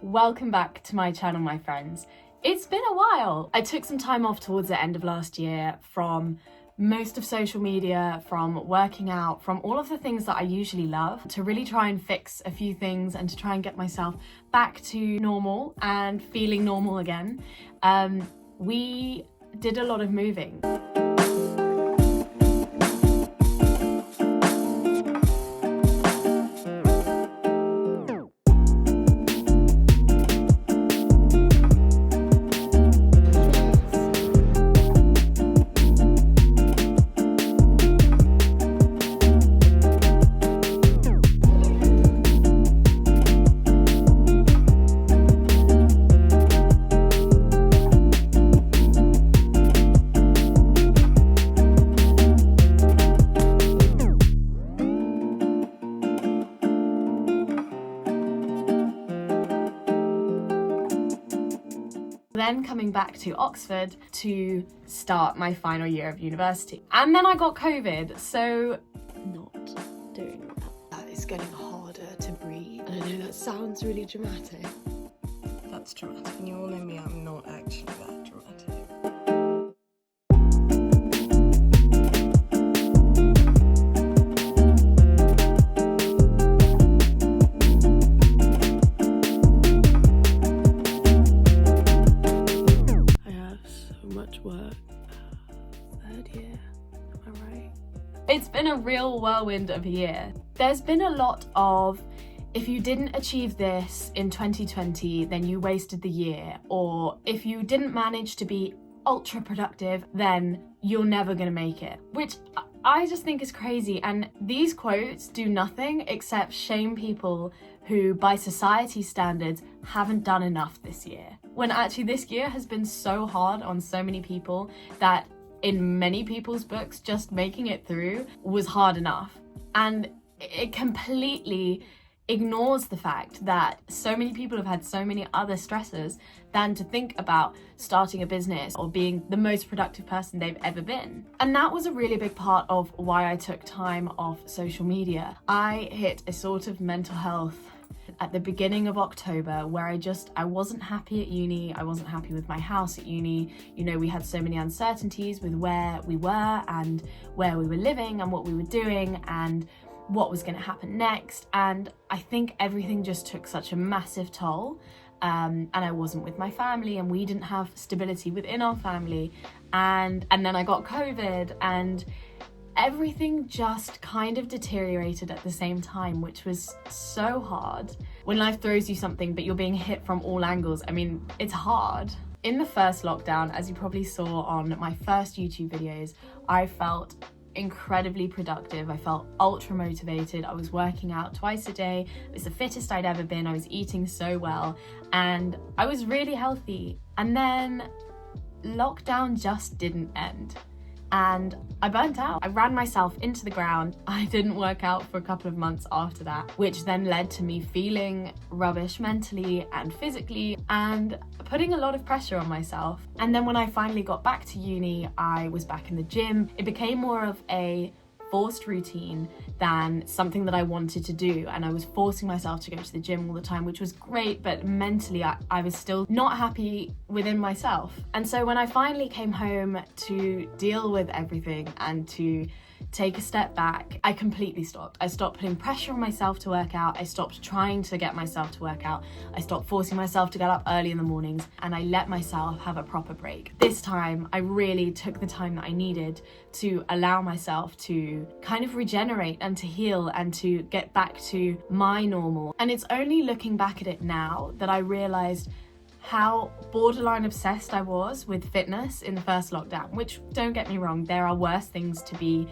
Welcome back to my channel, my friends. It's been a while. I took some time off towards the end of last year from most of social media, from working out, from all of the things that I usually love, to really try and fix a few things and to try and get myself back to normal and feeling normal again. We did a lot of moving. Then coming back to Oxford to start my final year of university. And then I got COVID, so not doing that. It's getting harder to breathe. And I know that sounds really dramatic. That's dramatic, and you all know me, I'm not actually that dramatic. Work. Third year, am I right? It's been a real whirlwind of a year. There's been a lot of, if you didn't achieve this in 2020, then you wasted the year, or if you didn't manage to be ultra productive, then you're never gonna make it, which I just think is crazy. And these quotes do nothing except shame people who, by society standards, haven't done enough this year. When actually this year has been so hard on so many people that in many people's books, just making it through was hard enough. And it completely ignores the fact that so many people have had so many other stressors than to think about starting a business or being the most productive person they've ever been. And that was a really big part of why I took time off social media. I hit a sort of mental health at the beginning of October where I wasn't happy at uni. I wasn't happy with my house at uni. You know, we had so many uncertainties with where we were and where we were living and what we were doing and what was going to happen next. And I think everything just took such a massive toll. And I wasn't with my family, and we didn't have stability within our family. And then I got COVID, and everything just kind of deteriorated at the same time, which was so hard. When life throws you something, but you're being hit from all angles, I mean, it's hard. In the first lockdown, as you probably saw on my first YouTube videos, I felt incredibly productive. I felt ultra motivated. I was working out twice a day. It was the fittest I'd ever been. I was eating so well, and I was really healthy. And then lockdown just didn't end. And I burnt out. I ran myself into the ground. I didn't work out for a couple of months after that, which then led to me feeling rubbish mentally and physically and putting a lot of pressure on myself. And then when I finally got back to uni, I was back in the gym. It became more of a forced routine than something that I wanted to do, and I was forcing myself to go to the gym all the time, which was great, but mentally I was still not happy within myself. And so when I finally came home to deal with everything and to take a step back, I completely stopped. I stopped putting pressure on myself to work out. I stopped trying to get myself to work out. I stopped forcing myself to get up early in the mornings, and I let myself have a proper break. This time, I really took the time that I needed to allow myself to kind of regenerate and to heal and to get back to my normal. And it's only looking back at it now that I realized how borderline obsessed I was with fitness in the first lockdown, which, don't get me wrong, there are worse things to be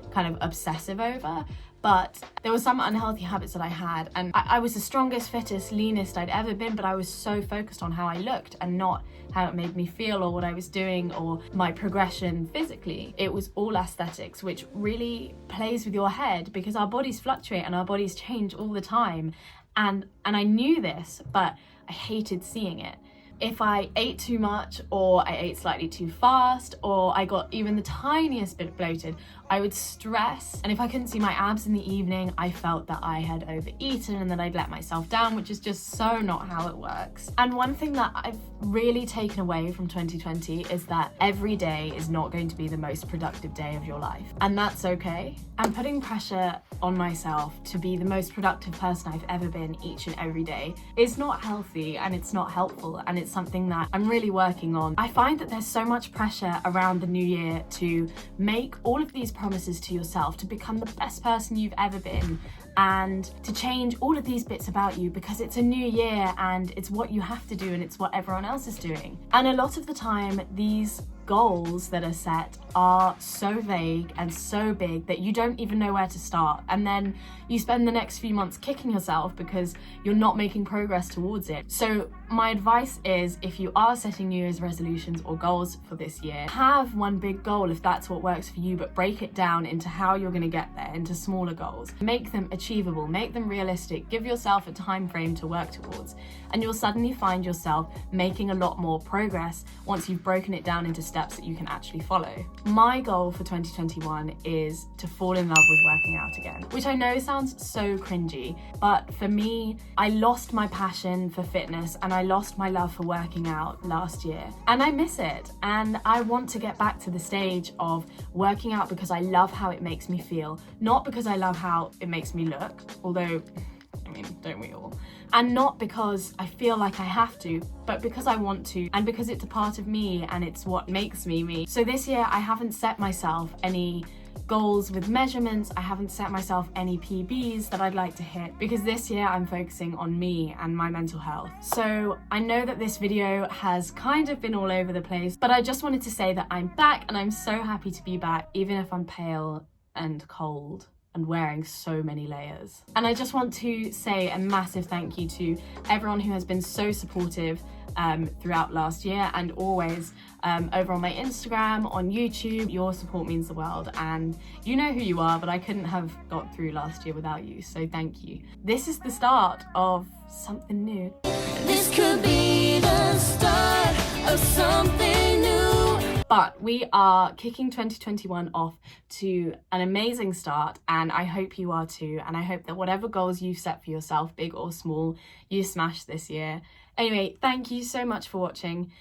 kind of obsessive over, but there were some unhealthy habits that I had, and I was the strongest, fittest, leanest I'd ever been, but I was so focused on how I looked and not how it made me feel or what I was doing or my progression physically. It was all aesthetics, which really plays with your head because our bodies fluctuate and our bodies change all the time. And I knew this, but I hated seeing it. If I ate too much, or I ate slightly too fast, or I got even the tiniest bit bloated, I would stress, and if I couldn't see my abs in the evening, I felt that I had overeaten and that I'd let myself down, which is just so not how it works. And one thing that I've really taken away from 2020 is that every day is not going to be the most productive day of your life, and that's okay. I'm putting pressure on myself to be the most productive person I've ever been each and every day is not healthy, and it's not helpful, and it's something that I'm really working on. I find that there's so much pressure around the new year to make all of these promises to yourself to become the best person you've ever been and to change all of these bits about you because it's a new year and it's what you have to do and it's what everyone else is doing. And a lot of the time, these goals that are set are so vague and so big that you don't even know where to start, and then you spend the next few months kicking yourself because you're not making progress towards it. So my advice is, if you are setting New Year's resolutions or goals for this year, have one big goal if that's what works for you, but break it down into how you're going to get there, into smaller goals. Make them achievable, make them realistic, give yourself a time frame to work towards, and you'll suddenly find yourself making a lot more progress once you've broken it down into steps that you can actually follow. My goal for 2021 is to fall in love with working out again, which I know sounds so cringy, but for me, I lost my passion for fitness and I lost my love for working out last year, and I miss it, and I want to get back to the stage of working out because I love how it makes me feel, not because I love how it makes me look, although I mean, don't we all? And not because I feel like I have to, but because I want to, and because it's a part of me and it's what makes me me. So this year I haven't set myself any goals with measurements, I haven't set myself any PBs that I'd like to hit, because this year I'm focusing on me and my mental health. So I know that this video has kind of been all over the place, but I just wanted to say that I'm back and I'm so happy to be back, even if I'm pale and cold and wearing so many layers. And I just want to say a massive thank you to everyone who has been so supportive throughout last year and always over on my Instagram, on YouTube. Your support means the world, and you know who you are, but I couldn't have got through last year without you, so thank you. This is the start of something new. This could be the start of something new. But we are kicking 2021 off to an amazing start, and I hope you are too, and I hope that whatever goals you've set for yourself, big or small, you smash this year. Anyway, thank you so much for watching.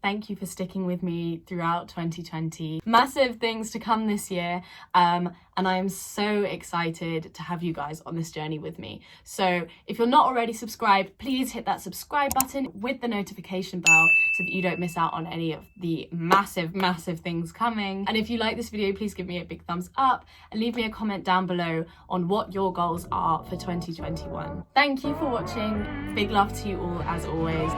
Thank you for sticking with me throughout 2020. Massive things to come this year, and I am so excited to have you guys on this journey with me. So if you're not already subscribed, please hit that subscribe button with the notification bell so that you don't miss out on any of the massive things coming. And if you like this video, please give me a big thumbs up and leave me a comment down below on what your goals are for 2021. Thank you for watching. Big love to you all as always.